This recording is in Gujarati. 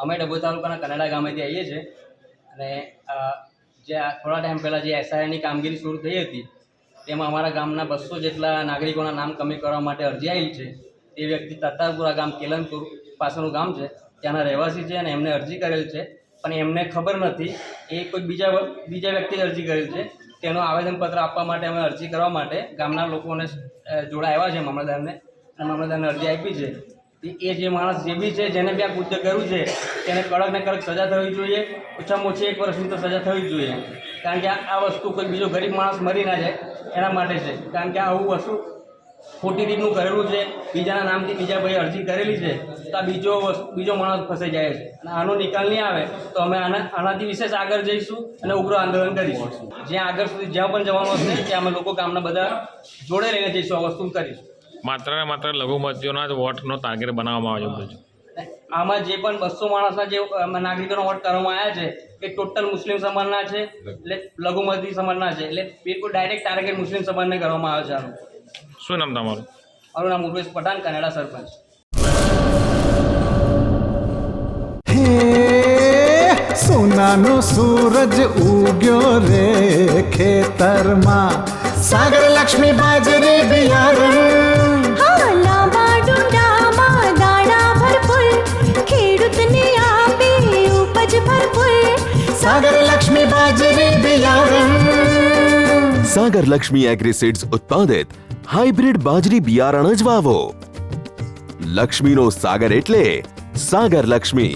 અમે ડભોઈ તાલુકાના કનાડા ગામેથી આવીએ છીએ અને જે થોડા ટાઈમ પહેલાં જે એસઆઈની કામગીરી શરૂ થઈ હતી તેમાં અમારા ગામના 200 જેટલા નાગરિકોના નામ કમી કરવા માટે અરજી આવી છે. એ વ્યક્તિ તત્તારપુરા ગામ કેલનપુર પાસેનું ગામ છે, ત્યાંના રહેવાસી છે અને એમને અરજી કરેલ છે, પણ એમને ખબર નથી એ કોઈ બીજા વ્યક્તિએ અરજી કરેલ છે. તેનો આવેદનપત્ર આપવા માટે અમે અરજી કરવા માટે ગામના લોકોને જોડે આવ્યા છે મામલતદારને, અને મામલતદારને અરજી આપી છે. એ જે માણસ જે બી છે જેને બી આ કૃત્ય કર્યું છે તેને કડક ને કડક સજા થવી જોઈએ. ઓછામાં ઓછી 1 વર્ષની તો સજા થવી જ જોઈએ, કારણ કે આ વસ્તુ કોઈ બીજો ગરીબ માણસ મરી ના જાય એના માટે છે. કારણ કે આવું વસ્તુ ખોટી રીતનું કરેલું છે, બીજાના નામથી બીજા ભાઈ અરજી કરેલી છે, તો આ બીજો માણસ ફસાઈ જાય છે. અને આનો નિકાલ નહીં આવે તો અમે આનાથી વિશેષ આગળ જઈશું અને ઉગ્ર આંદોલન કરીશું. જ્યાં આગળ સુધી જ્યાં પણ જવાનું હશે ત્યાં અમે લોકો ગામના બધા જોડે લઈને જઈશું, આ વસ્તુ કરીશું. માત્ર ને માત્ર લઘુમતીઓના જ વોટનો ટાર્ગેટ બનાવવામાં આવ્યો છે. આમાં જે પણ 200 માણસના જે નાગરિકોનો વોટ કરવામાં આવ્યા છે એ ટોટલ મુસ્લિમ સમાજના છે, એટલે લઘુમતી સમાજના છે, એટલે બિલકુલ ડાયરેક્ટ ટાર્ગેટ મુસ્લિમ સમાજને કરવામાં આવે છે. આનું શું નામ તમારું? મારું નામ ઉર્વેશ પઠાણ, કનાડા સરપંચ. સોનાનો સૂરજ ઉગ્યો રે ખેતરમાં, સાગર લક્ષ્મી બાજરી બિયારણ, લાંબા ડુંડામાં દાણા ભરપૂર, ખેડૂતને આપે ઉપજ ભરપૂર. સાગર લક્ષ્મી બાજરી બિયારણ. સાગર લક્ષ્મી એગ્રીસીડ્સ ઉત્પાદિત હાઇબ્રિડ બાજરી બિયારણ જ વાવો. લક્ષ્મીનો સાગર એટલે સાગર લક્ષ્મી.